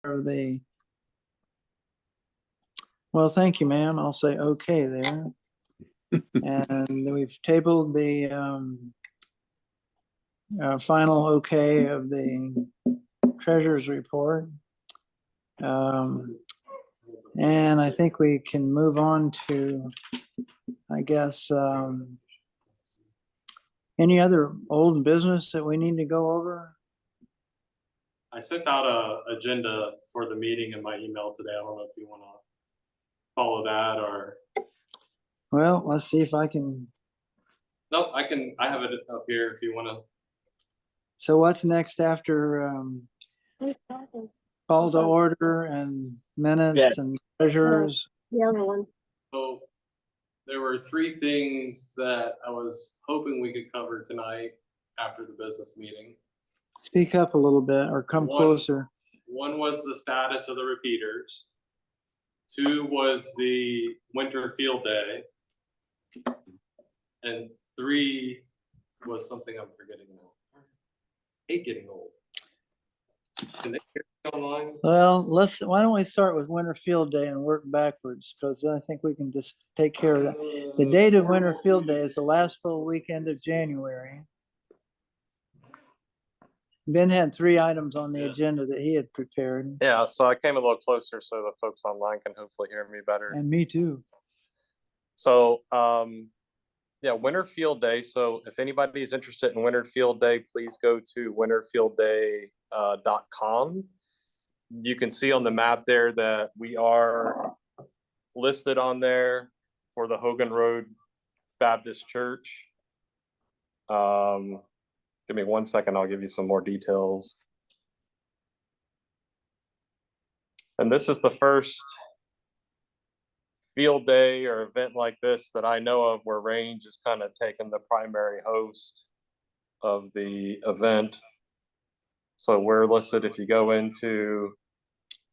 of the, well, thank you, ma'am. I'll say okay there. And we've tabled the final okay of the treasurer's report. And I think we can move on to, I guess, any other old business that we need to go over? I sent out a agenda for the meeting in my email today. I don't know if you want to follow that or. Well, let's see if I can. No, I have it up here if you want to. So what's next after call to order and minutes and treasurers? The other one. So there were three things that I was hoping we could cover tonight after the business meeting. Speak up a little bit or come closer. One was the status of the repeaters. Two was the winter field day. And three was something I'm forgetting now. I hate getting old. Can they hear me online? Well, why don't we start with winter field day and work backwards, because I think we can just take care of that. The date of winter field day is the last full weekend of January. Ben had three items on the agenda that he had prepared. Yeah, so I came a little closer so the folks online can hopefully hear me better. And me too. So, yeah, Winter Field Day. So if anybody is interested in Winter Field Day, please go to winterfieldday.com. You can see on the map there that we are listed on there for the Hogan Road Baptist Church. Give me 1 second, I'll give you some more details. And this is the first field day or event like this that I know of where Range is kind of taking the primary host of the event. So we're listed if you go into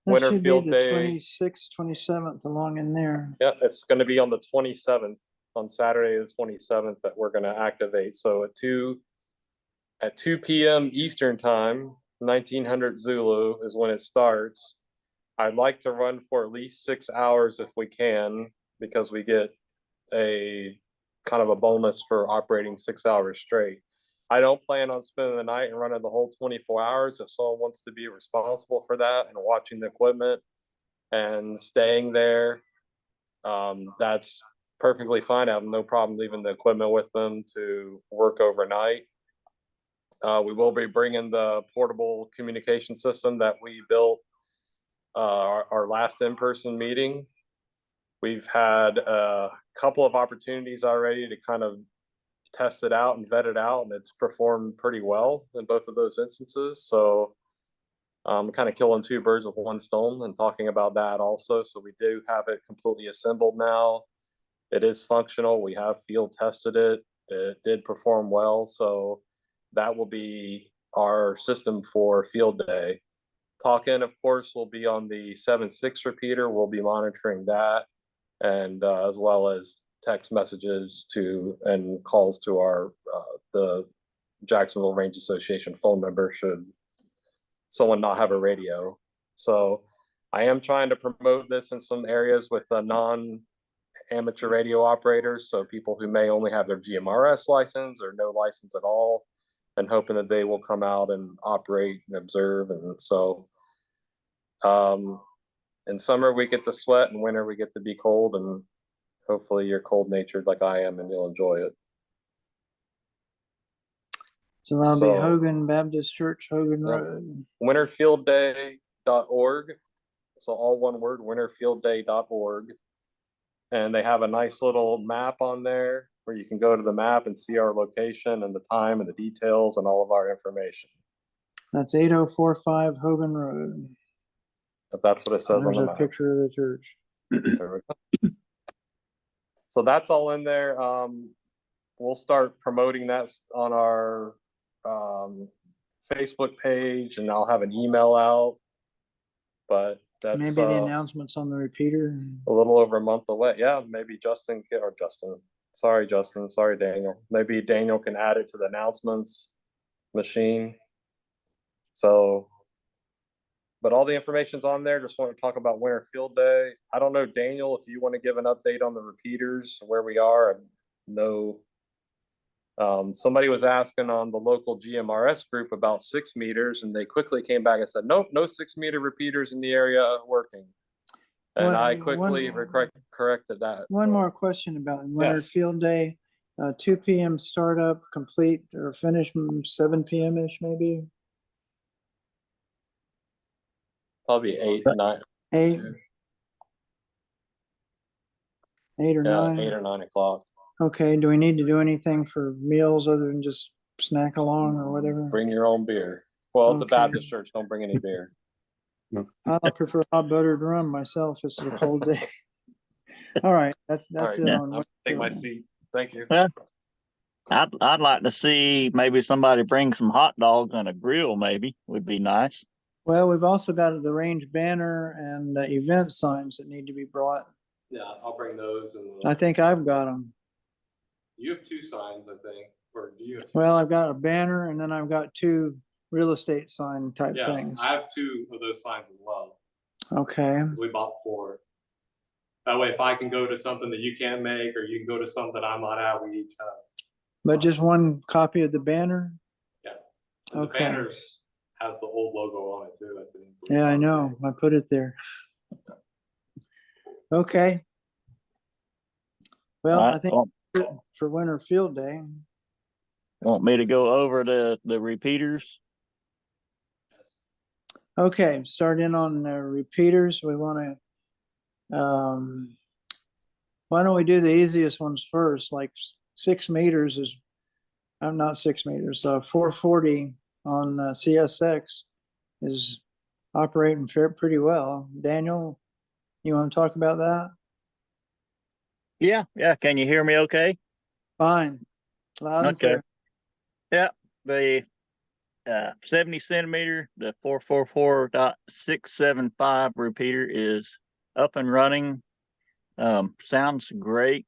Winter Field Day. 26th, 27th, along in there. Yeah, it's going to be on the 27th, on Saturday the 27th, that we're going to activate. So at 2 p.m. Eastern time, 1900 Zulu is when it starts. I'd like to run for at least 6 hours if we can, because we get a kind of a bonus for operating 6 hours straight. I don't plan on spending the night and running the whole 24 hours. If someone wants to be responsible for that and watching the equipment and staying there, that's perfectly fine. I have no problem leaving the equipment with them to work overnight. We will be bringing the portable communication system that we built our last in-person meeting. We've had a couple of opportunities already to kind of test it out and vet it out, and it's performed pretty well in both of those instances. So kind of killing two birds with one stone and talking about that also. So we do have it completely assembled now. It is functional. We have field tested it. It did perform well. So that will be our system for field day. Talk-in, of course, will be on the 7.6 repeater. We'll be monitoring that, and as well as text messages to and calls to our the Jacksonville Range Association phone number should someone not have a radio. So I am trying to promote this in some areas with non-amateur radio operators, so people who may only have their GMRS license or no license at all, and hoping that they will come out and operate and observe. And so in summer we get to sweat, and winter we get to be cold, and hopefully you're cold natured like I am and you'll enjoy it. So that'll be Hogan Baptist Church, Hogan Road. Winterfieldday.org. So all one word, winterfieldday.org. And they have a nice little map on there where you can go to the map and see our location and the time and the details and all of our information. That's 8045 Hogan Road. If that's what it says on the map. There's a picture of the church. There we go. So that's all in there. We'll start promoting that on our Facebook page, and I'll have an email out. But that's maybe the announcements on the repeater. A little over a month away. Yeah, maybe Sorry, Daniel. Maybe Daniel can add it to the announcements machine. So, but all the information's on there. Just want to talk about Winter Field Day. I don't know, Daniel, if you want to give an update on the repeaters, where we are. I know somebody was asking on the local GMRS group about 6 meters, and they quickly came back and said, nope, no 6-meter repeaters in the area working. And Well, I quickly corrected that. One so. more question about Winter Yes. Field Day. 2 PM startup, complete or finish 7 PM-ish maybe? Probably 8, 9. 8, 8 or Yeah, 9? 8 or 9 o'clock. Okay, do we need to do anything for meals other than just snack along or whatever? Bring your own beer. Well, it's a Okay. Baptist church. Don't bring any beer. I prefer hot buttered rum myself. It's a cold day. All right, that's All it right, on. I'll take my Winter Field Day. seat. Thank you. Well, I'd like to see maybe somebody bring some hot dogs and a grill, maybe would be nice. Well, we've also got the range banner and event signs that need to be brought. Yeah, I'll bring those and I think I've got them. you have 2 signs, I think, or do you have 2? Well, I've got a banner and then I've got 2 real estate sign type Yeah, things. I have 2 of those signs as well. Okay, We bought 4. That way, if I can go to something that you can't make, or you can go to something I'm not at, we each have. but just one copy of the banner? And the Okay. banners has the old logo on it too, I think. Yeah, I know. I put it there. Okay. Well, I think that's it for Winter Field Day. Want me to go over the repeaters? Yes. Okay, start in on the repeaters. We want to, why don't we do the easiest ones first? Like 6 meters is, I'm not 6 meters, 440 on CSX is operating pretty well. Daniel, you want to talk about that? Yeah. Can you hear me okay? Fine. Loud and Okay. clear. Yeah, the 70 centimeter, the 444.675 repeater is up and running. Sounds great.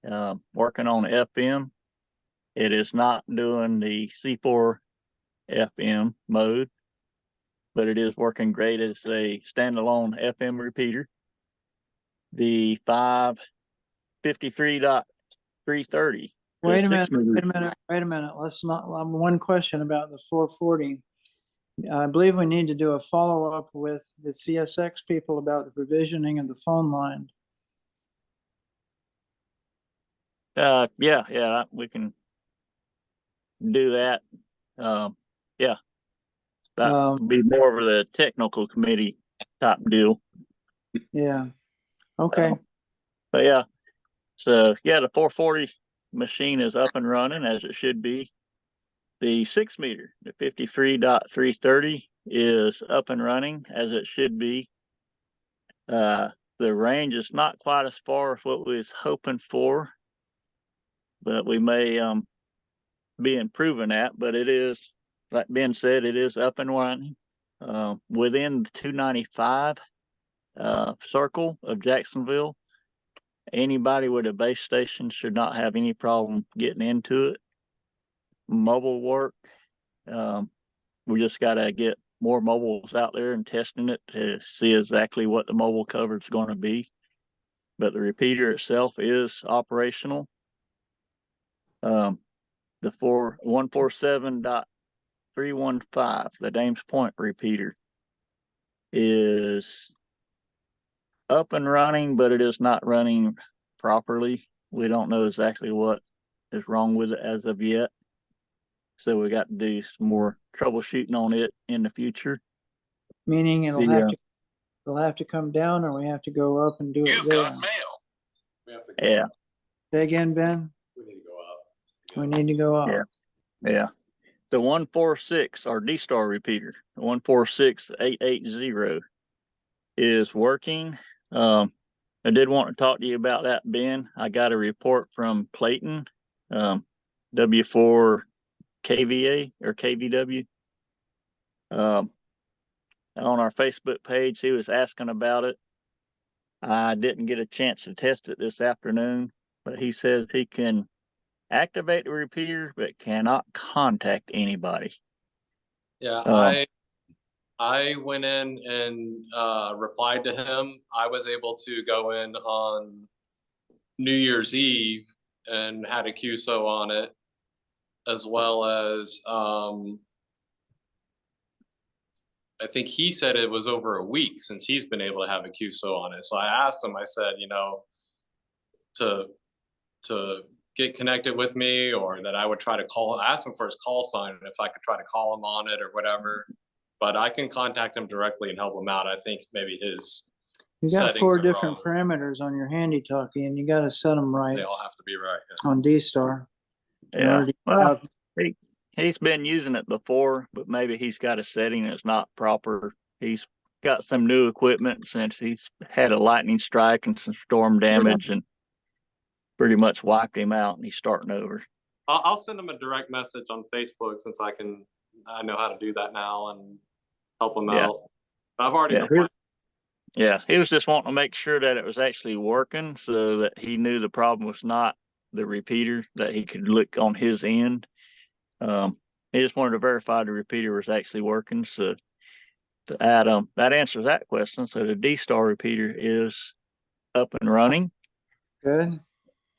Working on FM. It is not doing the C4 FM mode, but it is working great as a standalone FM repeater. The 553.330. Wait a minute. Let's not, one question about the 440. I believe we need to do a follow-up with the CSX people about the provisioning of the phone line. Yeah, we can do that. Yeah. That would be more of the technical committee type deal. Yeah. Okay. But yeah, so yeah, the 440 machine is up and running as it should be. The 6 meter, the 53.330 is up and running as it should be. The range is not quite as far as what we was hoping for, but we may be improving that. But it is, like Ben said, it is up and running within the 295 circle of Jacksonville. Anybody with a base station should not have any problem getting into it. Mobile work, we just got to get more mobiles out there and testing it to see exactly what the mobile coverage is going to be. But the repeater itself is operational. The 147.315, the Dames Point repeater, is up and running, but it is not running properly. We don't know exactly what is wrong with it as of yet. So we got to do some more troubleshooting on it in the future. Meaning it'll have to come down, or we have to go up and do it there. We have to Yeah. Say again, Ben? We need to go up. We need to go up. Yeah. The 146, our D-Star repeater, the 146880 is working. I did want to talk to you about that, Ben. I got a report from Clayton, W4 KVA or KVW. On our Facebook page, he was asking about it. I didn't get a chance to test it this afternoon, but he says he can activate the repeater, but cannot contact anybody. Yeah, I went in and replied to him. I was able to go in on New Year's Eve and had a QSO on it, as well as I think he said it was over a week since he's been able to have a QSO on it. So I asked him, I said, you know, to get connected with me, or that I would try to call, I asked him for his call sign and if I could try to call him on it or whatever. But I can contact him directly and help him out. I think maybe his You got settings 4 are different wrong. parameters on your handy talkie and you gotta set them right They all have to be right. Yeah. on D-Star. in Yeah, order to get well, out. he's been using it before, but maybe he's got a setting that's not proper. He's got some new equipment since he's had a lightning strike and some storm damage and pretty much wiped him out, and he's starting over. I'll send him a direct message on Facebook since I know how to do that now and help him Yeah. out. I've already Yeah, replied. Yeah, he was just wanting to make sure that it was actually working so that he knew the problem was not the repeater, that he could look on his end. He just wanted to verify the repeater was actually working. So to add, that answers that question. So the D-Star repeater is up and running. Good.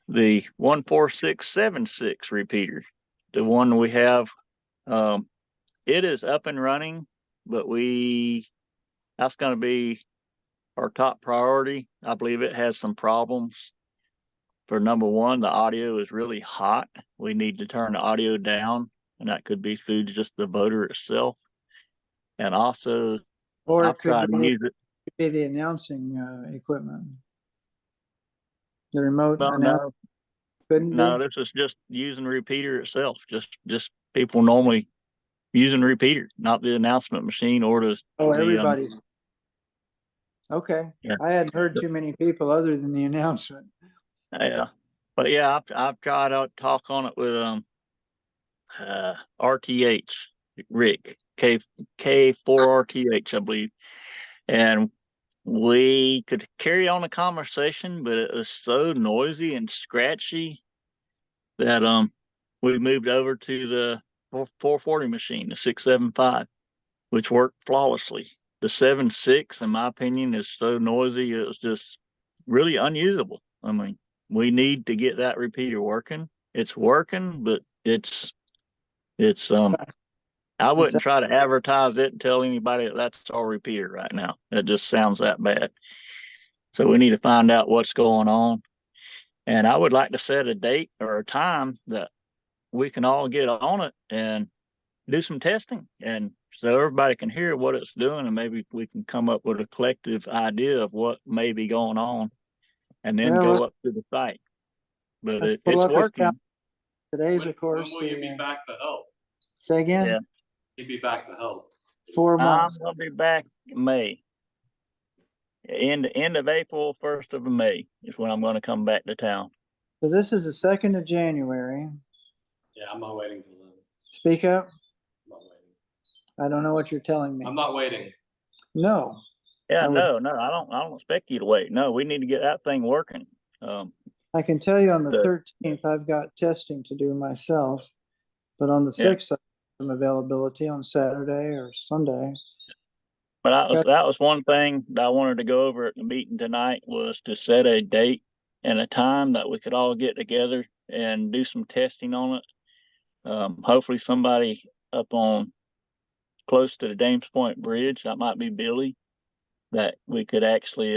The 14676 repeater, the one we have, it is up and running, but that's going to be our top priority. I believe it has some problems. For number one, the audio is really hot. We need to turn the audio down, and that could be through just the motor itself. And also, Or I've it could tried to be use it. the announcing equipment. The remote Well, announcement couldn't no, be. this is just using the repeater itself. Just people normally using the repeater, not the announcement machine or Oh, the everybody's. Okay. Yeah. I hadn't heard too many people other than the announcement. Yeah. But yeah, I've tried to talk on it with RTH Rick K4RTH, I believe, and we could carry on a conversation, but it was so noisy and scratchy that we moved over to the 440 machine, the 675, which worked flawlessly. The 7.6, in my opinion, is so noisy it was just really unusable. I mean, we need to get that repeater working. It's working, but it's I wouldn't try to advertise it and tell anybody that that's our repeater right now. It just sounds that bad. So we need to find out what's going on. And I would like to set a date or a time that we can all get on it and do some testing, and so everybody can hear what it's doing, and maybe we can come up with a collective idea of what may be going on, and then Well, go up to the site. But let's pull it's up his calendar. working. Today's, of course, When will you be back to help? say again, Yeah. You'd be back to help. 4 I'm months. gonna be back in May. End of April, 1st of May is when I'm gonna come back to town. So this is the 2nd of January. Yeah, I'm not waiting for them. Speak up. I'm not waiting. I don't know what you're telling me. I'm not waiting. No. Yeah, I would- no, I don't expect you to wait. No, we need to get that thing working. I can tell you on the The- 13th, I've got testing to do myself, but on the Yeah. 6th, I have some availability on Saturday or Sunday. But that was one thing that I wanted to go over at the meeting tonight, was to set a date and a time that we could all get together and do some testing on it. Hopefully somebody up on close to the Dames Point Bridge, that might be Billy, that we could actually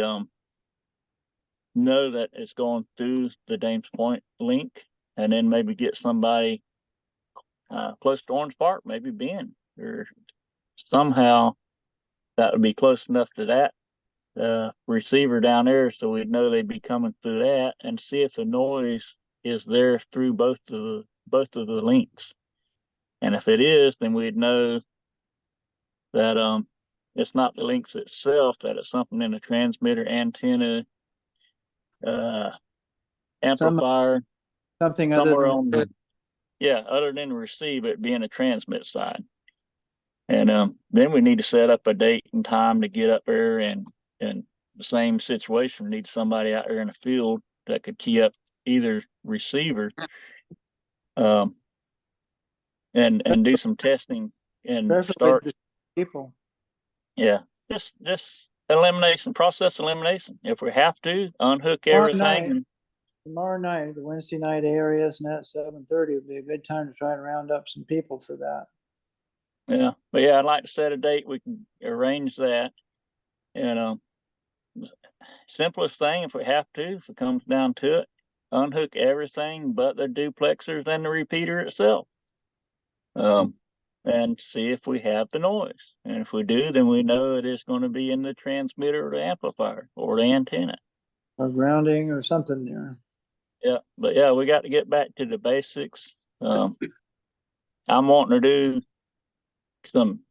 know that it's going through the Dames Point link, and then maybe get somebody close to Orange Park, maybe Ben, or somehow that would be close enough to that receiver down there, so we'd know they'd be coming through that, and see if the noise is there through both of the links. And if it is, then we'd know that it's not the links itself, that it's something in the transmitter, antenna, amplifier, Something other somewhere than on other than the receive, it being a transmit side. And then we need to set up a date and time to get up there, and the same situation, we need somebody out there in the field that could key up either receiver and do some testing and preferably start. the people. Yeah, just elimination, process elimination. If we have to, unhook Tomorrow everything. night. And Tomorrow night, the Wednesday night areas, and at 7:30 would be a good time to try to round up some people for that. yeah, but yeah, I'd like to set a date. We can arrange that. And simplest thing, if we have to, if it comes down to it, unhook everything but the duplexers and the repeater itself. And see if we have the noise. And if we do, then we know it is going to be in the transmitter or the amplifier or the antenna. Or grounding or something there. Yeah, but yeah, we got to get back to the basics. I'm wanting to do some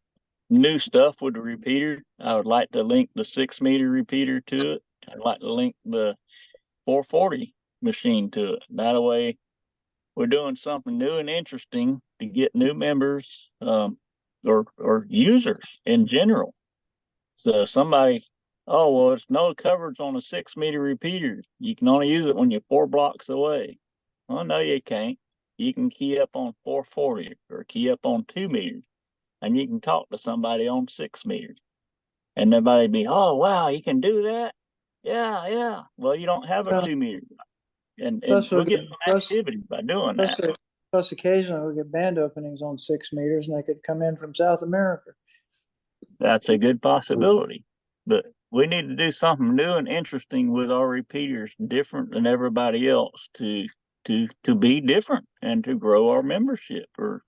new stuff with the repeater. I would like to link the 6-meter repeater to it. I'd like to link the 440 machine to it. That way, we're doing something new and interesting to get new members, or users in general. So somebody, oh well, it's no coverage on a 6-meter repeater. You can only use it when you're 4 blocks away. Well, no, you can't. You can key up on 440 or key up on 2 meters, and you can talk to somebody on 6 meters. And everybody be, oh wow, you can do that. Yeah, yeah. Well, you don't have a Yeah. 2 meter, and Plus, we'll get some activity by doing that. Plus occasionally we get band openings on 6 meters and they could come in from South America. That's a good possibility, but we need to do something new and interesting with our repeaters, different than everybody else, to be different and to grow our membership, or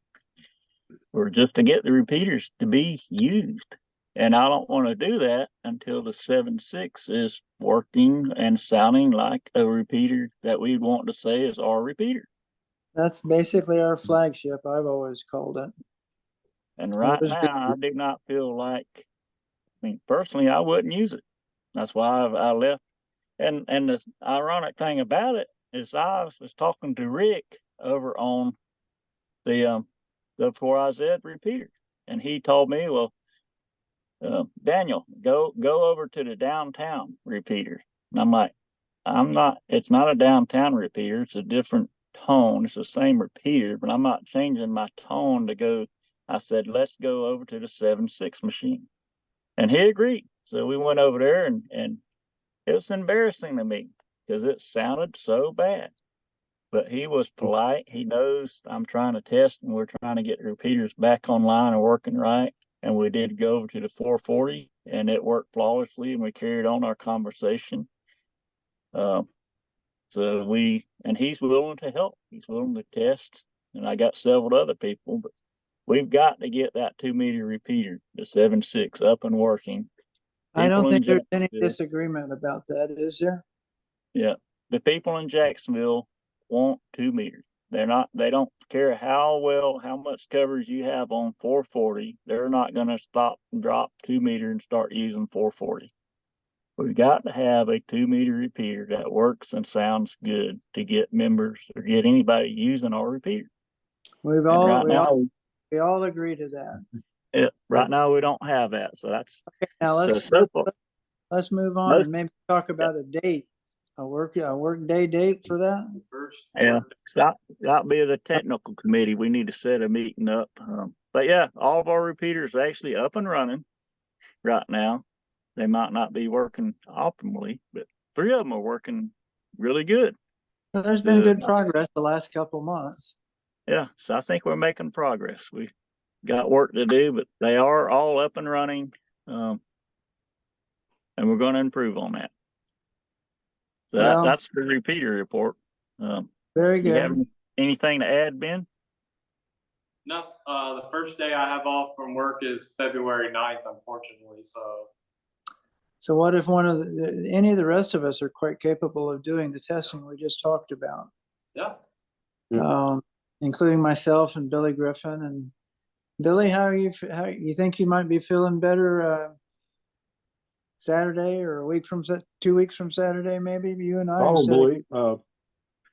just to get the repeaters to be used. And I don't want to do that until the 7.6 is working and sounding like a repeater that we want to say is our repeater. That's basically our flagship, I've always called it. And right Always now, I do not feel like, I mean, personally, I wouldn't use it. That's why I left. And the ironic thing about it is I was talking to Rick over on the 4IZ repeater, and he told me, well, Daniel, go over to the downtown repeater. And I'm like, it's not a downtown repeater, it's a different tone. It's the same repeater, but I'm not changing my tone to go. I said, let's go over to the 7.6 machine. And he agreed. So we went over there, and it was embarrassing to me because it sounded so bad. But he was polite. He knows I'm trying to test, and we're trying to get the repeaters back online and working right. And we did go over to the 440, and it worked flawlessly, and we carried on our conversation. And he's willing to help. He's willing to test, and I got several other people, but we've got to get that 2-meter repeater, the 7.6, up and working. I don't People in think there's any Jacksonville- disagreement about that, is there? Yeah, the people in Jacksonville want 2 meters. They don't care how much coverage you have on 440. They're not going to stop and drop 2 meter and start using 440. We've got to have a 2-meter repeater that works and sounds good to get members or get anybody using our repeater. We all agree to that. Right now we don't have that, so that's Now let's move on and maybe talk about a date, a work day date for that. First. Yeah, that'll be the technical committee. We need to set a meeting up. But yeah, all of our repeaters are actually up and running right now. They might not be working optimally, but 3 of them are working really good. There's been good progress the last couple months. Yeah, so I think we're making progress. We got work to do, but they are all up and running. And we're going to improve on that. So that's the repeater report. Very Do good. you have anything to add, Ben? No, the first day I have off from work is February 9th, unfortunately, So what if any of the rest of us are quite capable of doing the testing we just talked about? yeah. Including myself and Billy Griffin. And Billy, how you think you might be feeling better Saturday or 2 weeks from Saturday, maybe you and I? Probably.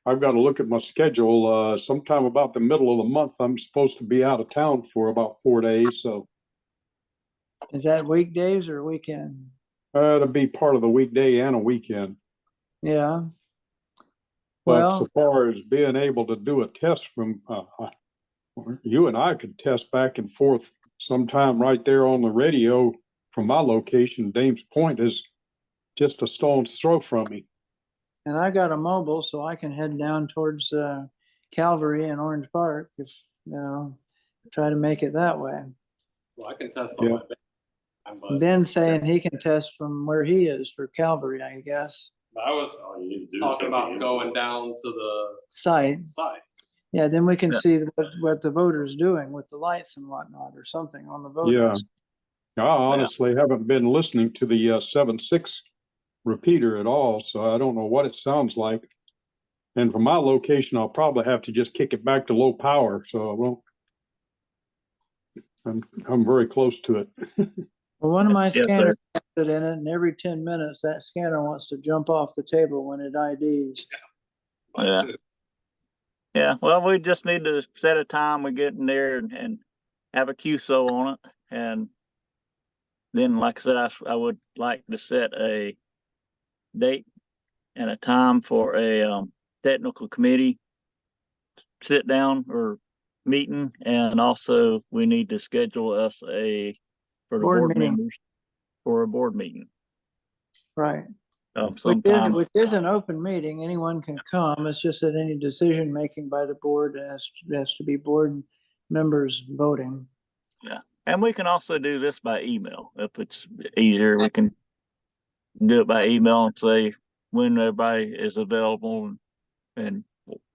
I've got to look at my schedule. Sometime about the middle of the month, I'm supposed to be out of town for about 4 days. So is that weekdays or weekend? it'll be part of the weekday and a weekend. Yeah. But Well, so far as being able to do a test from, you and I could test back and forth sometime right there on the radio from my location, Dames Point is just a stone's throw from me. And I got a mobile, so I can head down towards Calvary and Orange Park if, try to make it that way. Well, I can test on Yeah. my bed, but Ben's saying he can test from where he is for Calvary, I guess, I was talking about going down to the site. site. Yeah, then we can Yeah. see what the voter's doing with the lights and whatnot or something on the Yeah. voters. I honestly haven't been listening to the 7.6 repeater at all, so I don't know what it sounds like. And from my location, I'll probably have to just kick it back to low power, so I won't. I'm very close to it. Well, one of my Yes, sir. scanners has it in it, and every 10 minutes, that scanner wants to jump off the table when it IDs. Yeah. Yeah, well, we just need to set a time, we get in there and have a QSO on it. And then, like I said, I would like to set a date and a time for a technical committee sit down or meeting. And also we need to schedule us for the Board board meeting. members for a board meeting. Right. Sometime. Which is an open meeting. Anyone can come. It's just that any decision making by the board has to be board members voting. And we can also do this by email. If it's easier, we can do it by email and say when everybody is available and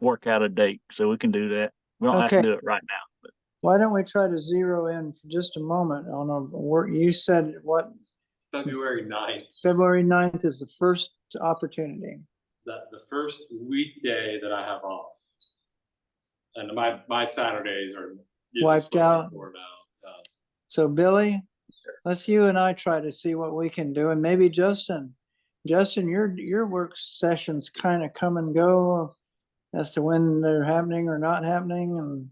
work out a date. So we can do that. We don't have Okay. to do it right now. Why don't we try to zero in for just a moment on a work, you said what, February 9th, February 9th is the first opportunity. the first weekday that I have off. And my Saturdays are getting Wiped spoken out. for now. So Billy, let's you and I try to see what we can do, and maybe Justin. Justin, your work sessions kind of come and go as to when they're happening or not happening, and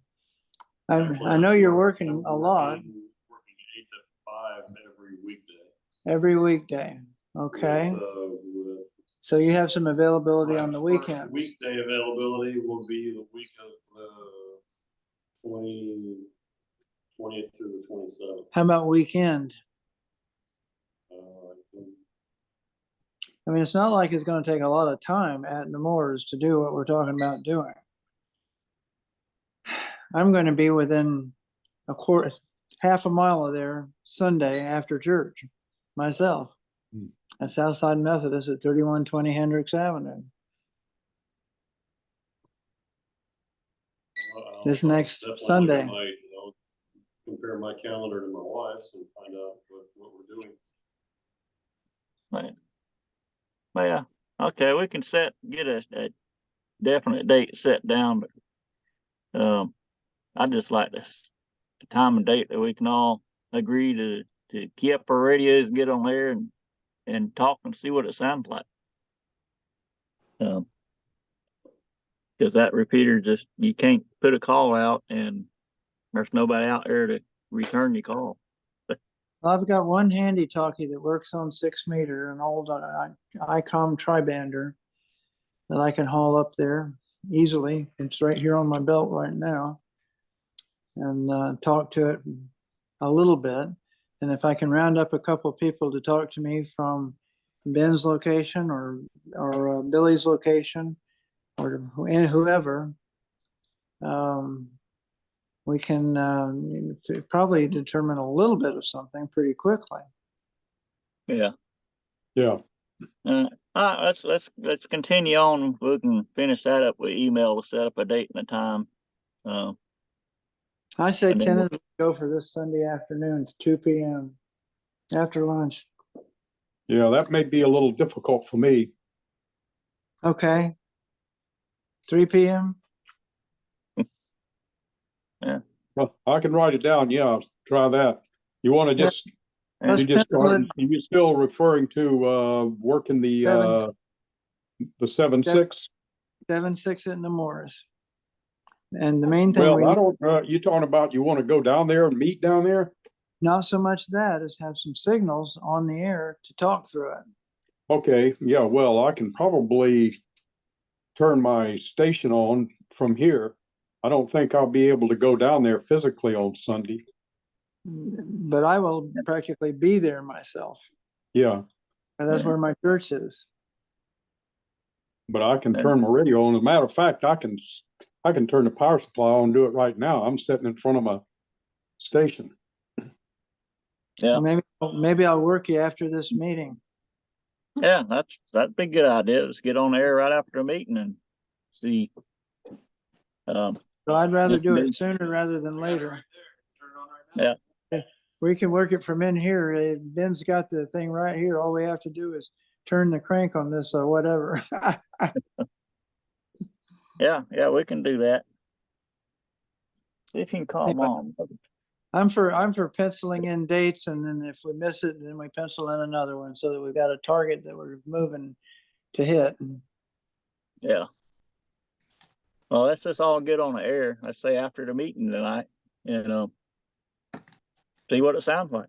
I know you're working a lot Working 8 to 5 every weekday. every weekday. Okay, With so you have some availability on the my first weekends. Weekday availability will be the week of the 20th through the 27th. How about weekend? I mean, it's not like it's going to take a lot of time at Nemours to do what we're talking about doing. I'm going to be within half a mile of there Sunday after church myself. At Southside Methodist at 3120 Hendricks Avenue. This next Definitely Sunday. Compare my calendar to my wife's and find out what we're doing. Right. Well, yeah, okay, we can get a definite date set down, but I'd just like this time and date that we can all agree to keep up our radios, get on there and talk and see what it sounds like. Cause that repeater you can't put a call out and there's nobody out there to return your call. I've got one handy talkie that works on 6 meter, an old ICOM tribander that I can haul up there easily. It's right here on my belt right now. And talk to it a little bit. And if I can round up a couple of people to talk to me from Ben's location or Billy's location or whoever, we can probably determine a little bit of something pretty quickly. Yeah. Yeah. Let's continue on. We can finish that up with email to set up a date and a time. I say And then we'll- tentatively go for this Sunday afternoon, it's 2 p.m. after lunch. Yeah, that may be a little difficult for me. Okay. 3 p.m. Well, I can write it down. Yeah, try that. You want to Yeah. just, Let's pencil it. you're still referring to working the 7.6? 7-6 at Nemours. And the main thing we Well, I need, don't, you talking about you want to go down there and meet down there? not so much that, is have some signals on the air to talk through it. Okay, yeah, well, I can probably turn my station on from here. I don't think I'll be able to go down there physically on Sunday. but I will practically be there myself. Yeah, And that's Yeah. where my church is. but I can Yeah. turn my radio on. As a matter of fact, I can turn the power supply on and do it right now. I'm sitting in front of my station. Yeah. Maybe I'll work you after this meeting. Yeah, that'd be a good idea. Let's get on the air right after the meeting and see. So I'd rather Yes, do it ma'am. sooner rather than later. Turn it on right now. Yeah. We can work it from in here. Ben's got the thing right here. All we have to do is turn the crank on this or whatever. Yeah, we can do that. See if you can call Anyway. mom. I'm for penciling in dates, and then if we miss it, then we pencil in another one so that we've got a target that we're moving to hit. Yeah. Well, let's just all get on the air. Let's say after the meeting tonight, see what it sounds like.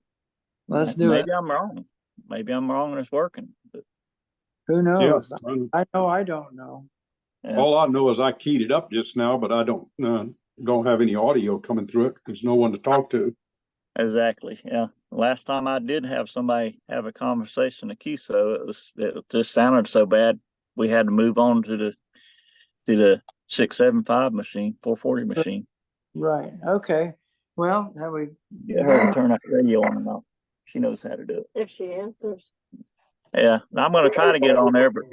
Let's do it. Maybe I'm wrong. Maybe I'm wrong and it's working. But, Who Yeah, knows? I know I don't know. yeah, all I know is I keyed it up just now, but I don't have any audio coming through it because no one to talk to. exactly. Yeah. Last time I did have somebody have a conversation at QSO, it just sounded so bad. We had to move on to the 675 machine, 440 machine. Right. Okay. Well, have we? Get her to turn that radio on and off. She knows how to do it. If she answers. Yeah, I'm gonna try to get on there, but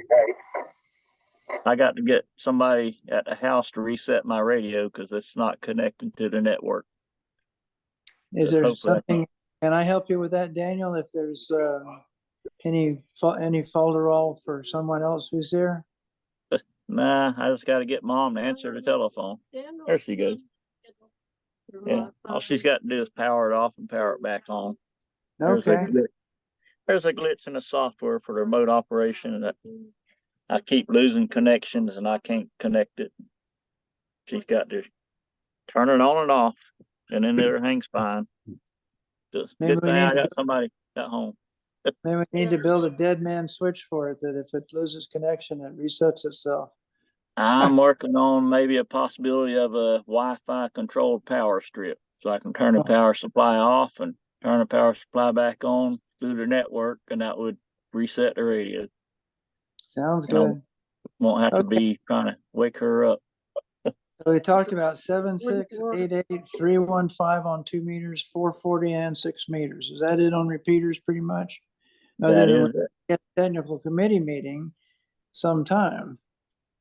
I got to get somebody at the house to reset my radio because it's not connected to the network. Is So there hopefully I can- something? Can I help you with that, Daniel? If there's any folderol for someone else who's there? Nah, I just got to get mom to answer the telephone. There she goes. Yeah, all she's got to do is power it off and power it back on. Okay. There's a glitch in the software for the remote operation that I keep losing connections and I can't connect it. She's got to turn it on and off, and then everything's fine. Just Maybe good we thing need I to- got somebody at home. Maybe we need to build a dead man switch for it, that if it loses connection, it resets itself. I'm working on maybe a possibility of a Wi-Fi controlled power strip, so I can turn the power supply off and turn the power supply back on through the network, and that would reset the radio. Sounds You know, good. Won't have to Okay. be trying to wake her up. So we talked about 7688-315 on 2 meters, 440 and 6 meters. Is that it on repeaters pretty much? That Other than is it. get a technical committee meeting sometime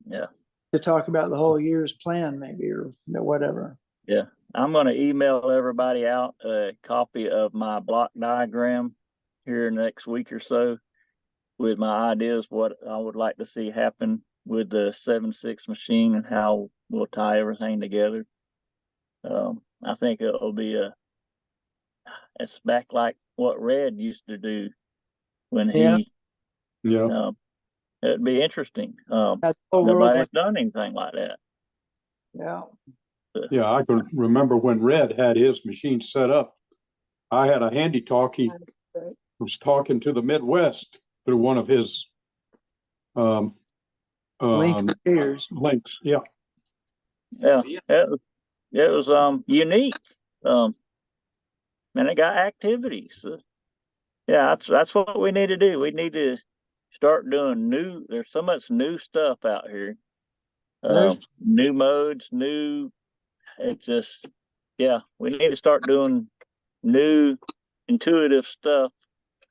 Yeah. to talk about the whole year's plan maybe, or whatever. I'm gonna email everybody out a copy of my block diagram here in the next week or so with my ideas, what I would like to see happen with the 7.6 machine and how we'll tie everything together. I think it'll be it's back like what Red used to do when Yeah. Yeah, it'd be interesting. That whole world Nobody's went- done anything like that. Yeah. yeah, I can remember when Red had his machine set up. I had a handy talk. He was talking to the Midwest through one of his Link repeaters. links. Yeah, Yeah, it was unique. And it got activities. Yeah, that's what we need to do. We need to start doing there's so much new stuff out here. There's- New modes, it's just, yeah, we need to start doing new intuitive stuff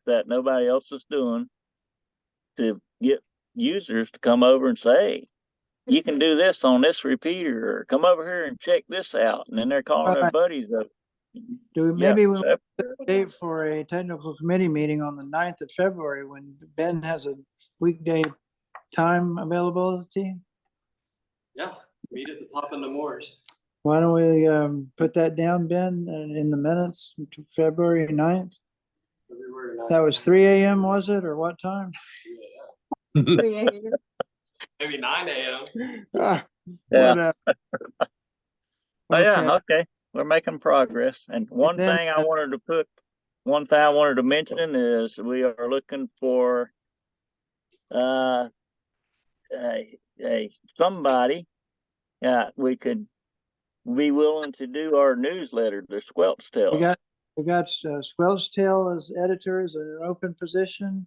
that nobody else is doing to get users to come over and say, hey, you can do this on this repeater, or come over here and check this out. And then they're calling their Right. buddies up. Maybe we'll Yeah, set a date for a technical committee meeting on the 9th of February when Ben has a weekday time availability. Yeah, meet at the top of Nemours. Why don't we put that down, Ben, in the minutes, February 9th? February 9th. That was 3 AM, was it, or what time? Maybe 9 a.m. Ah, Yeah. whatever. Oh, yeah, Okay. okay. We're making progress. And one then, thing I wanted to mention is we are looking for somebody we could be willing to do our newsletter, the Squelch We Tale. got We got Squelch Tail as editors, an open position,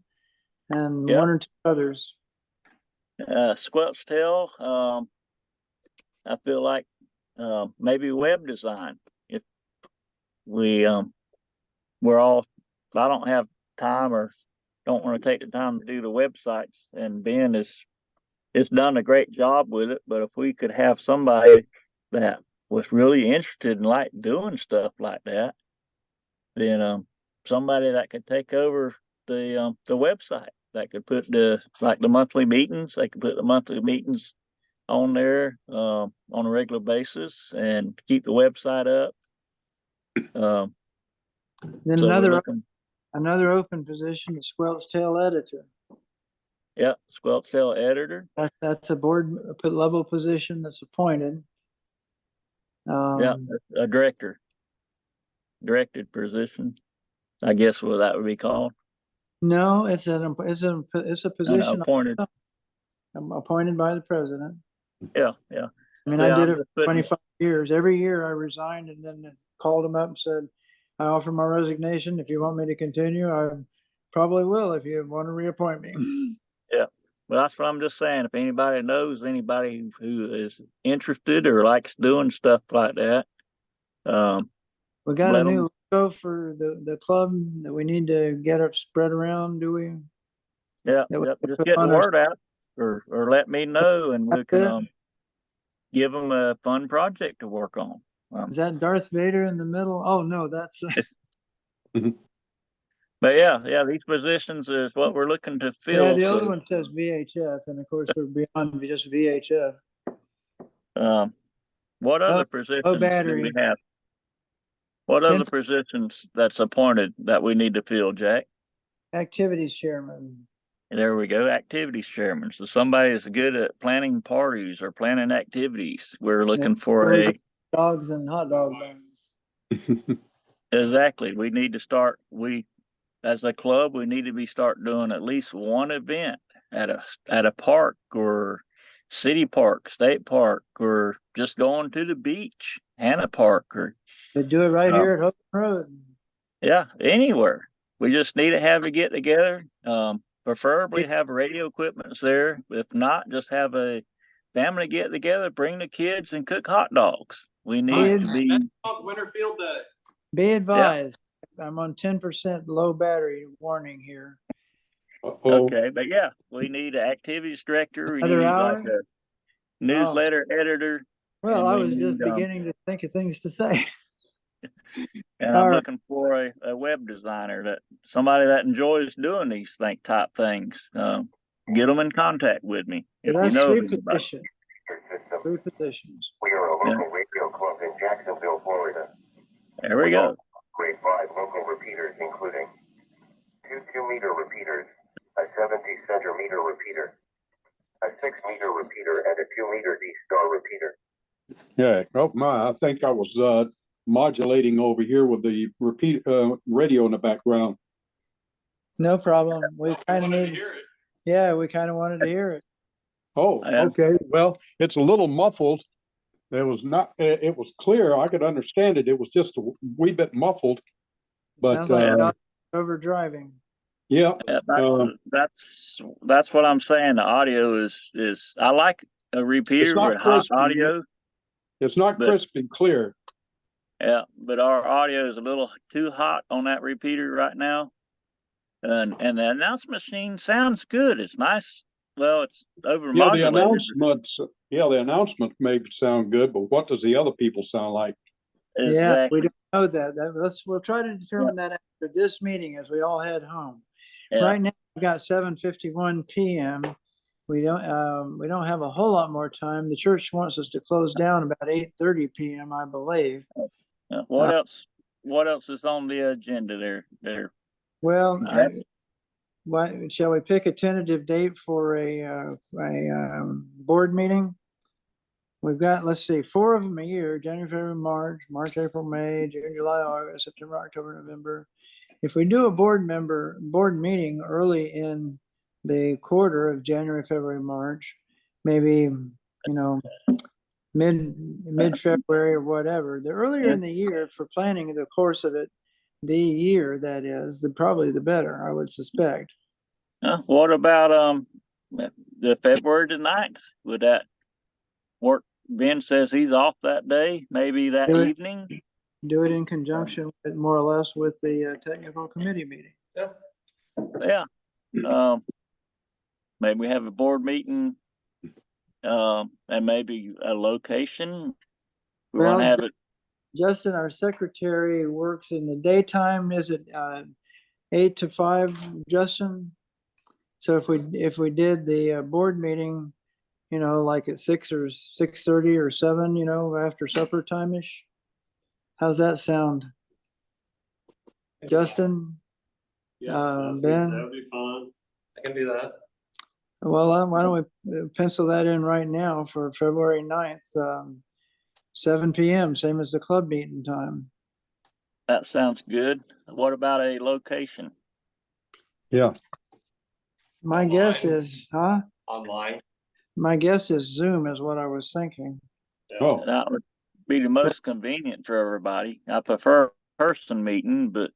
and Yep. one or two others. Squelch Tail, I feel like, maybe web design. If we, we're all, I don't have time or don't want to take the time to do the websites, and Ben it's done a great job with it, but if we could have somebody that was really interested in like doing stuff like that, then, somebody that could take over the website, that could put the monthly meetings, they could put the monthly meetings on there, on a regular basis and keep the website up. Then So we're another looking, another open position is Squelch Tail editor. yeah, Squelch Tail editor. That's a board level position that's appointed. Yeah, a directed position, I guess what that would be called. No, it's a No, position appointed. appointed by the president. Yeah. I mean, Yeah, I did I'm it just for putting- 25 years. Every year I resigned and then called him up and said, I offer my resignation. If you want me to continue, I probably will if you want to reappoint me. Well, that's what I'm just saying. If anybody knows anybody who is interested or likes doing stuff like that, We got Let a 'em- new logo for the club that we need to get up spread around, do we? yeah, That we yep, can just put get the on our- word out or let me know and we That's can, it. give them a fun project to work on. Is that Darth Vader in the middle? Oh, no, that's, But yeah, these positions is what we're looking to yeah, fill. the other So, one says VHF, and of course we're beyond just VHF. what other low positions do we battery. have? What 10 other positions that's appointed that we need to fill, Jack? Activities chairman. There we go, activities chairman. So somebody is good at planning parties or planning activities. We're looking for Really a, good dogs and hot dog buns. exactly, we need to start, as a club, we need to be start doing at least one event at a park or city park, state park, or just going to the beach, Hannah Park, or They do it right Oh. here at Hope Road. yeah, anywhere. We just need to have a get together. Preferably have radio equipment there. If not, just have a family get together, bring the kids and cook hot dogs. We need to Kids. be, Winterfield Day. Be advised, I'm on 10% low battery warning here. Uh-oh. okay, but yeah, we need an activities director. We Another need hour? like a newsletter editor. Well, And I we was just need, beginning to think of things to say. And All I'm right. looking for a web designer, somebody that enjoys doing these type things. Get them in contact with me if you That's know of three anybody. positions. Three positions. We are a Yeah. local radio club in Jacksonville, Florida. There we go. Grade 5 local repeaters, including two 2-meter repeaters, a 70-centimeter repeater, a 6-meter repeater, and a 2-meter D-Star repeater. Yeah, oh my, I think I was modulating over here with the repeat radio in the background. No problem. We kind of Wanted to need, hear it. yeah, we kind of wanted to hear it. Oh, Yeah. okay. Well, it's a little muffled. It was not, it was clear. I could understand it. It was just a wee bit muffled. But Sounds like you're over driving. yeah, Yeah, that's what I'm saying. The audio is I like a repeater not with hot crisp. audio. it's not But- crisp and clear. Yeah, but our audio is a little too hot on that repeater right now. And the announcement machine sounds good. It's nice. Well, it's over Yeah, the modulated. announcements, the announcement may sound good, but what does the other people sound like? Yeah, we Exactly. don't know that. We'll try to determine that after this meeting as we all head home. Yeah. Right now, we've got 7:51 PM. We don't have a whole lot more time. The church wants us to close down about 8:30 PM, I believe. What else? What else is on the agenda there? Well, Yeah. why, shall we pick a tentative date for a board meeting? We've got, let's see, 4 of them a year: January, February, March, April, May, June, July, August, September, October, November. If we do a board meeting early in the quarter of January, February, March, maybe, mid-February or whatever, the earlier in the year for planning the course of it, the year, that is, probably the better, I would suspect. What about, the February the 9th? Would that work? Ben says he's off that day, maybe that Do it. evening. Do it in conjunction with, more or less, with the technical committee meeting. Yeah. Maybe we have a board meeting, and maybe a location. We want Well, to have it, Justin, our secretary, works in the daytime. Is it 8 to 5, Justin? So if we did the board meeting, you know, like at 6 or 6:30 or 7, you know, after supper time-ish. How's that sound? Justin? Yes, Ben? that'd be fun. I can do that. Well, why don't we pencil that in right now for February 9th, 7 PM, same as the club meeting time. that sounds good. What about a location? Yeah, My guess Online. is, huh? Online. My guess is Zoom is what I was thinking. oh, That would be the most convenient for everybody. I prefer person meeting, but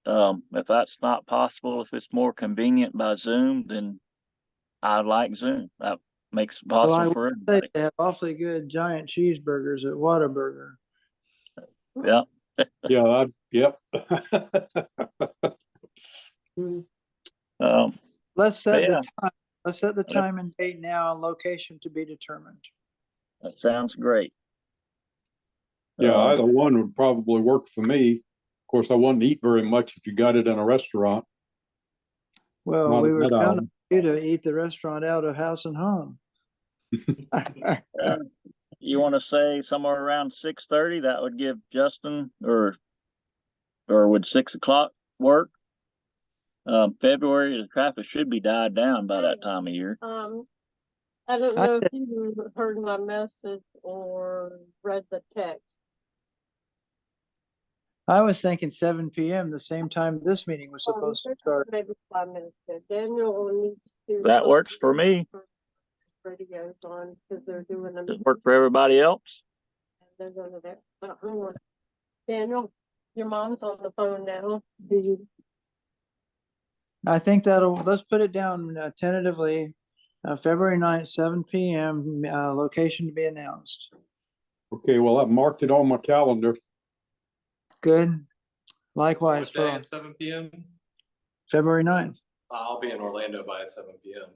if that's not possible, if it's more convenient by Zoom, then I like Zoom. That makes it Well, I possible for would say everybody. they have awfully good giant cheeseburgers at Whataburger. Yeah. yeah, yep. Let's set Yeah. the time. Let's set the time and date now, and location to be determined. That sounds great. Yeah, Um, either one would probably work for me. Of course, I wouldn't eat very much if you got it in a restaurant. Well, Not we at were that counting hour. on you to eat the restaurant out of house and home. you want to say somewhere around 6:30? That would give Justin, or would 6 o'clock work? February, the traffic should be died down by that time of year. I don't I know if you heard my message or read the text. I was thinking 7 PM, the same time this meeting was supposed to There's start. Maybe 5 minutes there. Daniel needs to. That works for me. Radio's on because they're doing them. Does it work for everybody else? They're going to that. Hang on. Daniel, your mom's on the phone now. Do you? I think let's put it down tentatively, February 9th, 7 PM, location to be announced. Okay, well, I've marked it on my calendar. Good. Likewise What day for at 7 PM? February 9th. I'll be in Orlando by 7 PM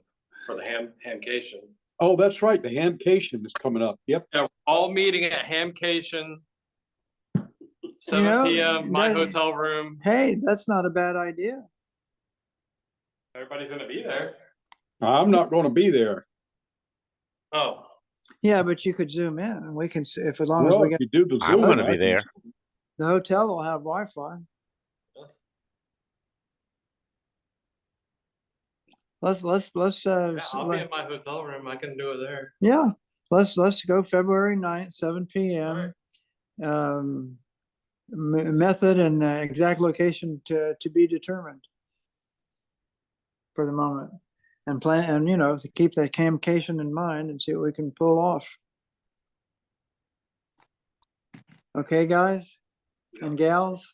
for the hamcation. Oh, that's right, the Hamcation is coming up. Yep, Yeah, we're all meeting at Hamcation. 7 know, PM, my that- hotel room. Hey, that's not a bad idea. Everybody's gonna be there. I'm not gonna be there. Oh, Yeah, but you could zoom in and we can, if as long as Well, we if get, you do the I'm Zoom, gonna I be can- there. the hotel will have Wi-Fi. Let's, yeah, I'll be in my hotel room. I can do it there. yeah, let's go February 9th, 7 PM. Method and exact location to be determined for the moment. And plan, and you know, to keep that camcation in mind and see what we can pull off. Okay, guys and gals?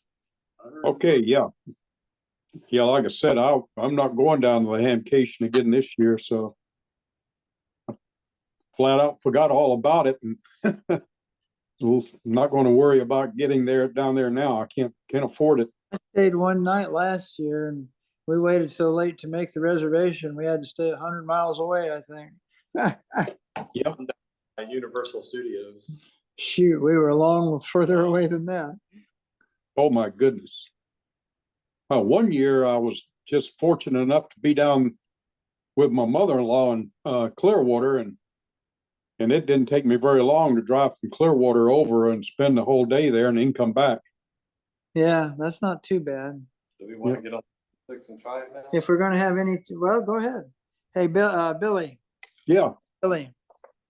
Okay, yeah. Yeah, like I said, I'm not going down to the Hamcation again this year, so. I flat out forgot all about it and I'm not gonna worry about getting down there now. I can't afford it. I stayed one night last year and we waited so late to make the reservation. We had to stay 100 miles away, I think. Yep, At Universal Studios. Shoot, we were a long further away than that. oh my goodness. One year I was just fortunate enough to be down with my mother-in-law in Clearwater and it didn't take me very long to drive from Clearwater over and spend the whole day there and then come back. Yeah, that's not too bad. Do we want to get on 6 and try it now? If we're gonna have any, well, go ahead. Hey, Billy, Yeah,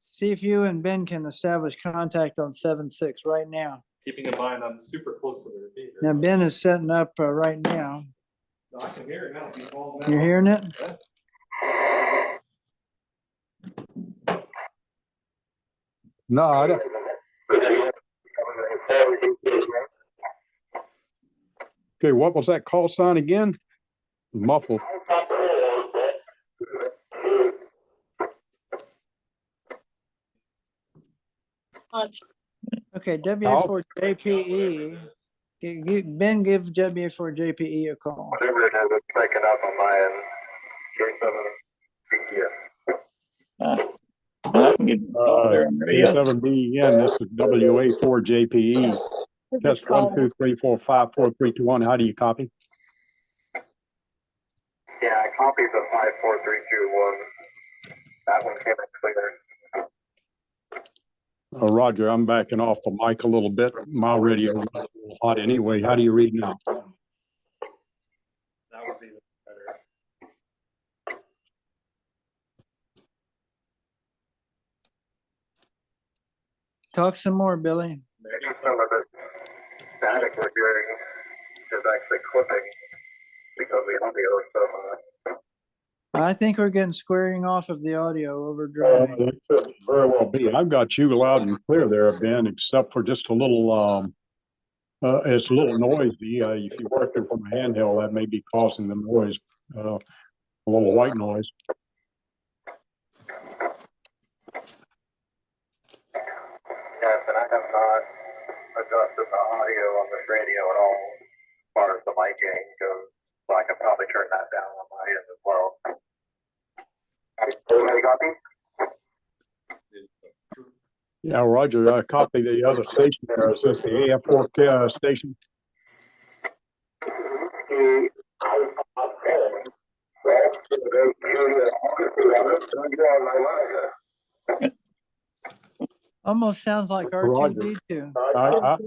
see if you and Ben can establish contact on 7-6 right now. Keeping in mind, I'm super close to the repeater. Now, Ben is setting up right now. No, I can hear it now. He's calling now. You're hearing it? no, I don't. Okay, what was that call sign again? Muffled. Okay, WA4JPE. Ben, give WA4JPE a call. Whatever it is, it's picking up on my end. J7 I can get there on the radio. K7BEN, this is WA4JPE. Test 1, 2, 3, 4, 5, 4, 3, 2, 1. How do you copy? Yeah, copies of 5, 4, 3, 2, 1. That one came in clear. Roger, I'm backing off the mic a little bit. My radio is a little hot anyway. How do you read now? That was even better. Talk some more, Billy. Maybe Some of the static we're hearing is actually clipping because the audio is so high. I think we're getting squaring off of the audio overdrive. That could very well be. I've got you loud and clear there, Ben, except for just a little, it's a little noisy. If you're working from a handheld, that may be causing the noise, a little white noise. Yes, and I have not adjusted the audio on this radio at all as far as the mic gain goes. So I can probably turn that down on my end as well. Everybody copy? Yeah, Roger, copy the other station there. Is this the AF4 station? Almost sounds like Roger. R2D2.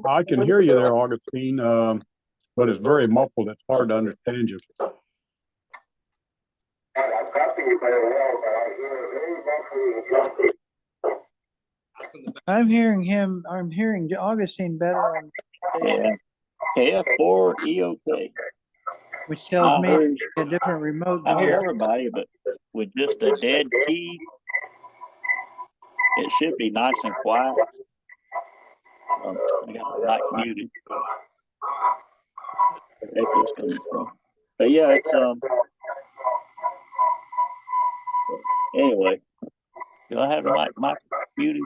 I can hear you there, Augustine, but it's very muffled. It's hard to understand you. I'm copying you very well, but I hear very muffled and jumpy. I'm hearing Augustine better on station, Yeah. KF4 EOK. which tells me I heard- a different remote I hear going. everybody, but with just a dead key, it should be nice and quiet. I got the mic muted. The echo's coming from. But yeah, it's anyway. Do I have the mic muted?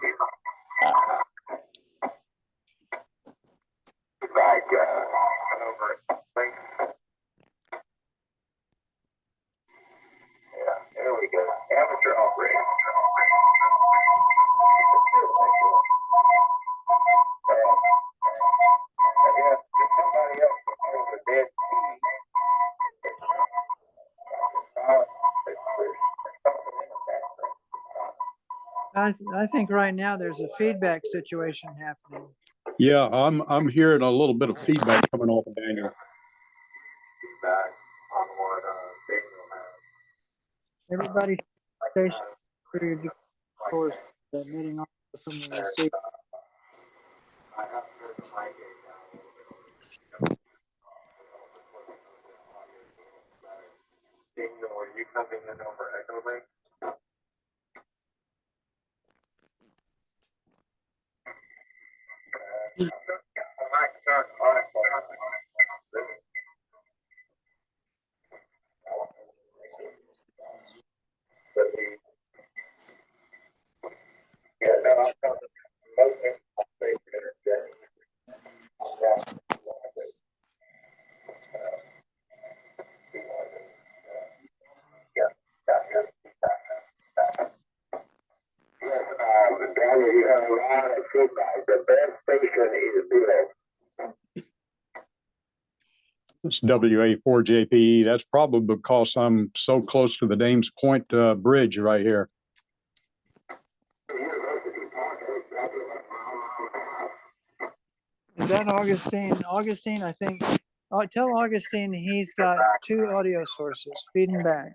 Right, over it. Thanks. Yeah, there we go. Amateur operator. And yeah, if somebody else has a dead key, I think right now there's a feedback situation happening. Yeah, I'm hearing a little bit of feedback coming off of Daniel. feedback on what Daniel has. Everybody station for your course meeting on from the receiver. I have to turn the mic down. Daniel, are you coming in over Echo Link? Daniel, you have a lot of feedback. The best station is below. It's WA4JPE. That's probably because I'm so close to the Dames Point Bridge right here. Is that Augustine? Augustine, I think. Tell Augustine he's got 2 audio sources feeding back.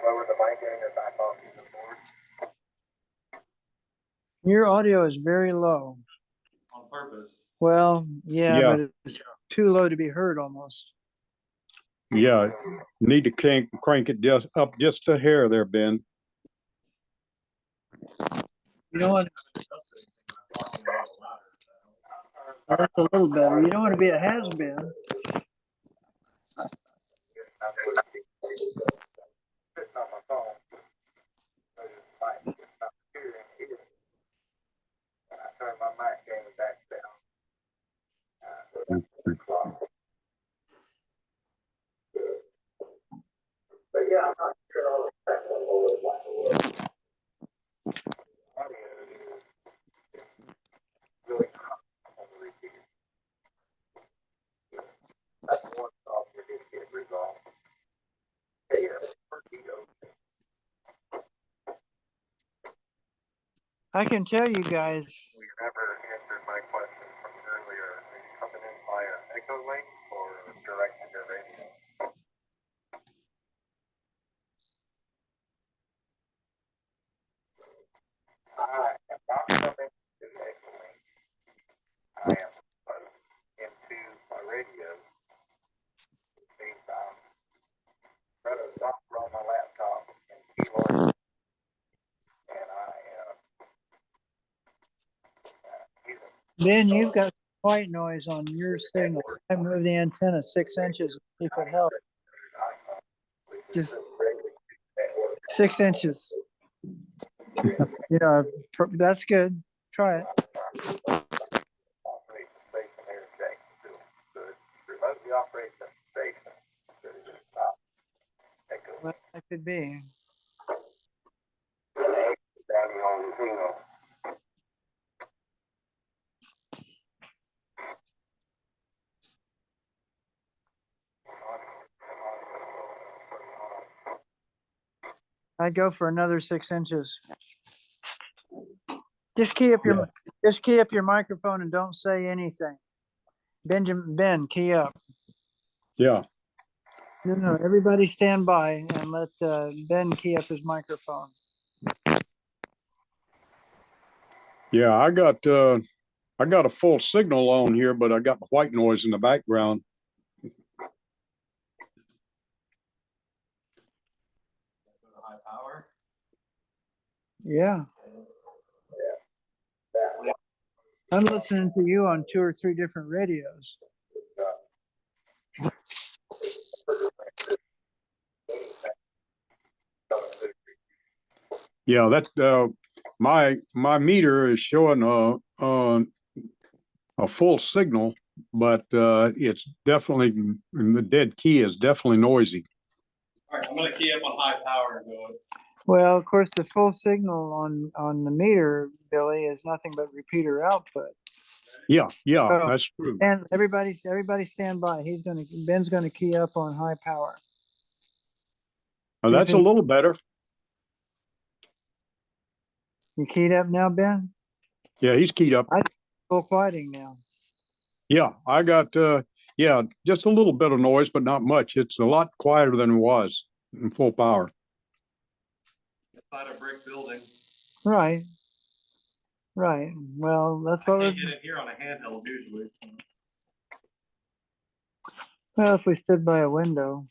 Lower the mic in and back off the board. Your audio is very low. On purpose. Well, yeah, Yeah. but it's too low to be heard almost. Yeah, need to crank it just up just a hair there, Ben. You know what? That's a little better. You don't want to be a has-been. Turn my mic game back down. But yeah, I'm not sure all the technical is like it was. Audio is really on the repeater. That's one problem we did get resolved. Hey, Perdido. I can tell you guys, We never answered my question from earlier. Are you coming in via Echo Link or direct to your radio? I am not coming to Echo Link. I am plugged into my radio. It means I'm running a software on my laptop and keyboard. And I am using Ben, you've got white noise on your signal. I moved the antenna 6 inches, see if it helps. Just 6 inches. You know, that's good. Try it. operate the station here in Jacksonville. So it's remotely operates the station. So it's just not Echo Well, that could be. down on the signal. I'd go for another 6 inches. Just key up your microphone and don't say anything. Ben, key up. Yeah, No, everybody stand by and let Ben key up his microphone. yeah, I got a full signal on here, but I got the white noise in the background. High power. Yeah. I'm listening to you on 2 or 3 different radios. Yeah, that's my meter is showing a full signal, but it's definitely the dead key is definitely noisy. All right, I'm gonna key up on high power and go. Well, of course, the full signal on the meter, Billy, is nothing but repeater output. Yeah, Oh. that's true. And everybody stand by. Ben's gonna key up on high power. That's a little better. You keyed up now, Ben? Yeah, he's keyed up. Full quieting now. Yeah, I got just a little bit of noise, but not much. It's a lot quieter than it was in full power. Inside a brick building. Right. Right. Well, that's what I we're, can't get it here on a handheld usually. well, if we stood by a window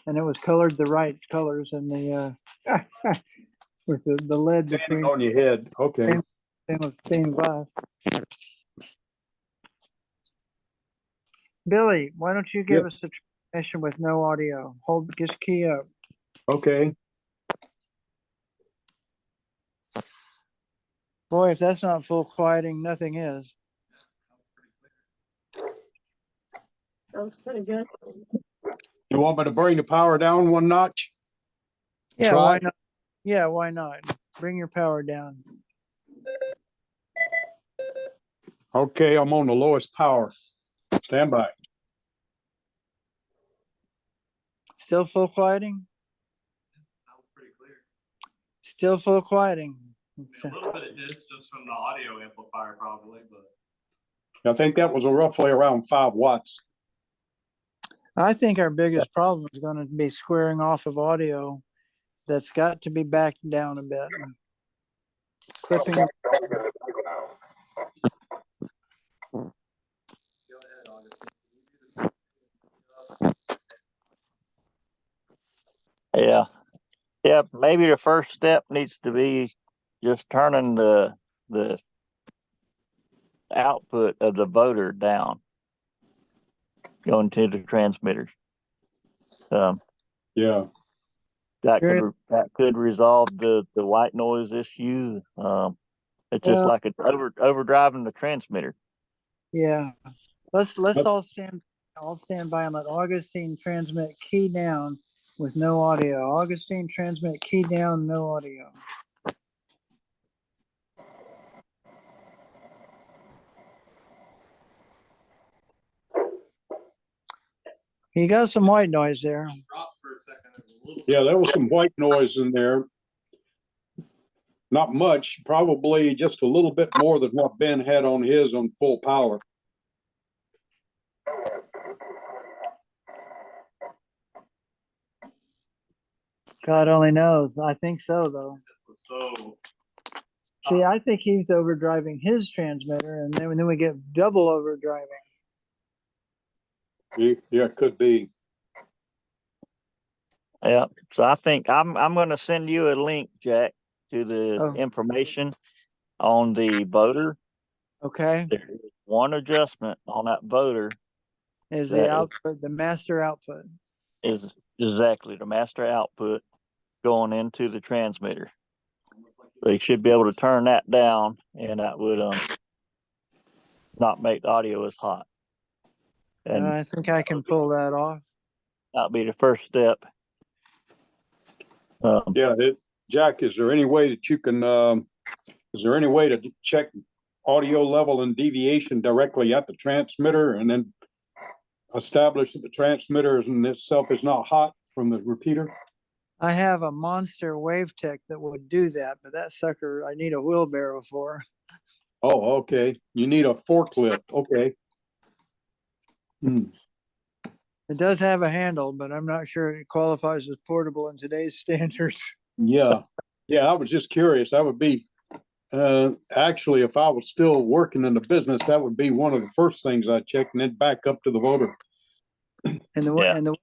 and it was colored the right colors and the with the lead between On your head. Okay. stained glass. Billy, why don't you give us a transmission with no audio? Just key up. Okay. Boy, if that's not full quieting, nothing is. Sounds pretty good. You want me to bring the power down one notch? Yeah, Try why it. not? Yeah, why not? Bring your power down. Okay, I'm on the lowest power. Stand by. Still full quieting? Sounds pretty clear. Still full quieting. A little bit it is just from the audio amplifier probably, but. I think that was roughly around 5 watts. I think our biggest problem is going to be squaring off of audio. That's got to be backed down a bit. Clipping. Yeah. Yeah, maybe the first step needs to be just turning the output of the voter down, going to the transmitters. Um, Yeah, Very- that could resolve the white noise issue. It's just Well, like it's overdriving the transmitter. yeah, let's That's- I'll stand by and let Augustine transmit key down with no audio. Augustine transmit key down, no audio. You got some white noise there. Dropped for a second. It was a little- yeah, there was some white noise in there. Not much, probably just a little bit more than what Ben had on his on full power. God only knows. I think so, though. So, See, I think he's overdriving his transmitter, and then we get double overdriving. Yeah, could be. Yeah. So I think I'm going to send you a link, Jack, to the Oh. information on the voter. Okay, There is one adjustment on that voter is That the is- output, the master output. is exactly the master output going into the transmitter. So you should be able to turn that down, and that would not make the audio as hot. And I think I can pull that off. that'll be the first step. Yeah, Jack, is there any way that you can, is there any way to check audio level and deviation directly at the transmitter and then establish that the transmitter in itself is not hot from the repeater? I have a monster WaveTech that would do that, but that sucker I need a wheelbarrow for. Oh, okay. You need a forklift. Okay. Hmm. It does have a handle, but I'm not sure it qualifies as portable in today's standards. Yeah. Yeah, I was just curious. That would be, actually, if I was still working in the business, that would be one of the first things I'd check and then back up to the voter. And Yeah. and the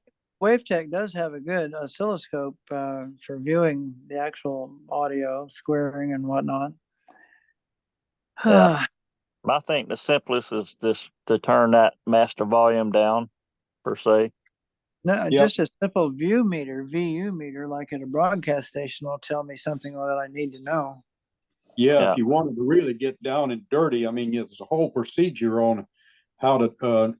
WaveTech does have a good oscilloscope for viewing the actual audio squaring and whatnot. Yeah. I think the simplest is just to turn that master volume down, per se. No, Yep. just a simple VU meter, like at a broadcast station, will tell me something that I need to know. Yeah, Yeah. if you wanted to really get down and dirty, I mean, there's a whole procedure on how to,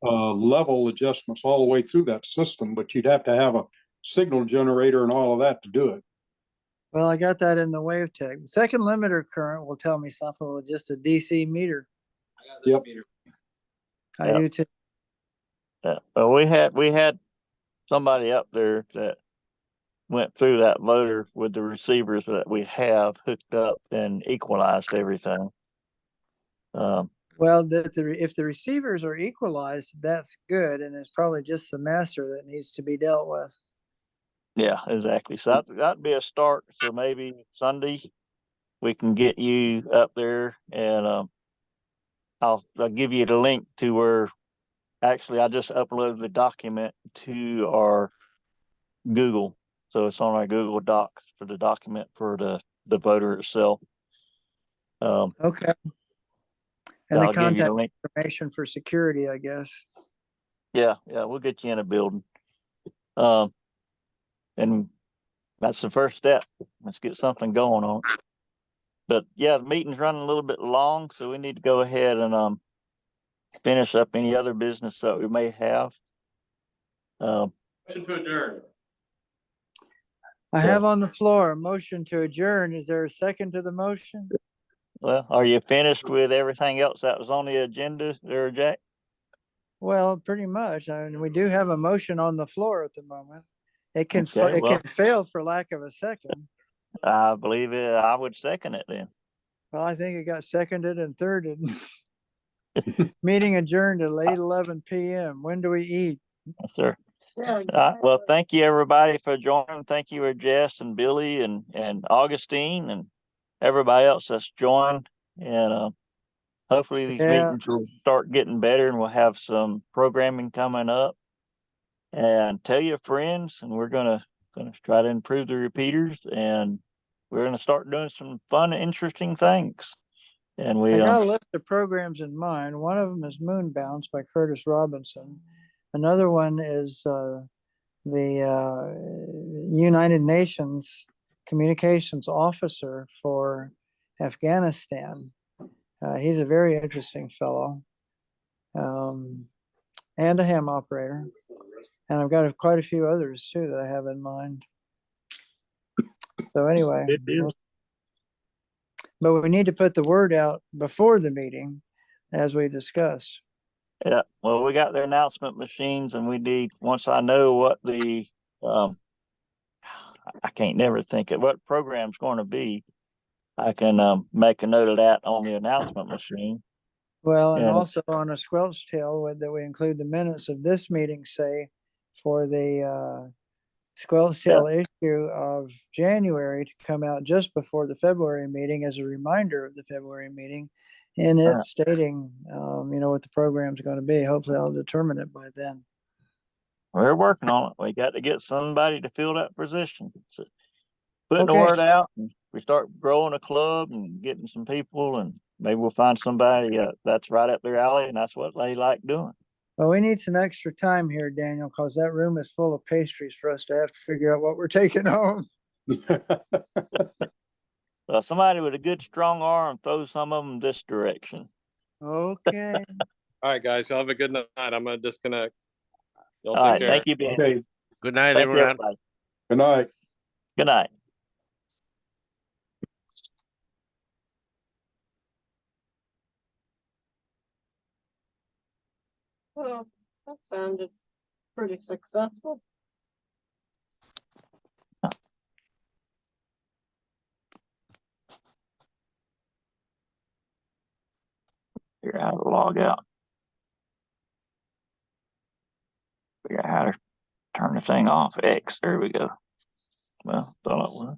level adjustments all the way through that system, but you'd have to have a signal generator and all of that to do it. Well, I got that in the WaveTech. The second limiter current will tell me something with just a DC meter. I got this Yep. meter. I Yep. do too. Yeah. But we had somebody up there that went through that motor with the receivers that we have hooked up and equalized everything. Well, if the receivers are equalized, that's good, and it's probably just the master that needs to be dealt with. Yeah, exactly. So that'd be a start. So maybe Sunday we can get you up there, and I'll give you the link to where actually I just uploaded the document to our Google, so it's on our Google Docs for the document for the voter itself. Okay. And the I'll give you the contact link. information for security, I guess. Yeah, we'll get you in a building. And that's the first step. Let's get something going on. But yeah, the meeting's running a little bit long, so we need to go ahead and finish up any other business that we may have. Motion to adjourn. I Yeah. have on the floor a motion to adjourn. Is there a second to the motion? Well, are you finished with everything else that was on the agenda there, Jack? Well, pretty much. I mean, we do have a motion on the floor at the moment. It can Okay, it well- can fail for lack of a second. I believe it. I would second it then. Well, I think it got seconded and thirded. Meeting adjourned at 8:11 p.m. When do we eat? Yes, sir. Yeah, Well, thank you everybody for joining. Thank you, Jess and Billy and Augustine and everybody else that's joined. And hopefully these Yeah. meetings will start getting better and we'll have some programming coming up. and tell your friends, and we're gonna try to improve the repeaters, and we're gonna start doing some fun, interesting things. And I we, got a list of programs in mind. One of them is Moonbounce by Curtis Robinson. Another one is the United Nations Communications Officer for Afghanistan. He's a very interesting fellow, and a ham operator. And I've got quite a few others too that I have in mind. So anyway, Good deal. but we need to put the word out before the meeting, as we discussed. yeah, well, we got the announcement machines, and we need, once I know what the, I can't never think of what program's going to be, I can make a note of that on the announcement machine. Well, and And also on a squelch tail that we include the minutes of this meeting, say, for the squelch tail issue of January to come out just before the February meeting as a reminder of the February meeting, and it stating, what the program's going to be. Hopefully, I'll determine it by then. we're working on it. We got to get somebody to fill that position. So putting the Okay. word out, and we start growing a club and getting some people, and maybe we'll find somebody that's right up their alley, and that's what they like doing. Well, we need some extra time here, Daniel, because that room is full of pastries for us to have to figure out what we're taking home. Somebody with a good strong arm throw some of them this direction. Okay. All right, guys, y'all have a good night. I'm gonna disconnect. Y'all All take right, care. thank you, Ben. Okay, Good night, Thank you, everyone. everybody. good night. Good night. Well, that sounded pretty successful. Figure out how to log out. Figure out how to turn the thing off. X. There we go. Well, thought it was.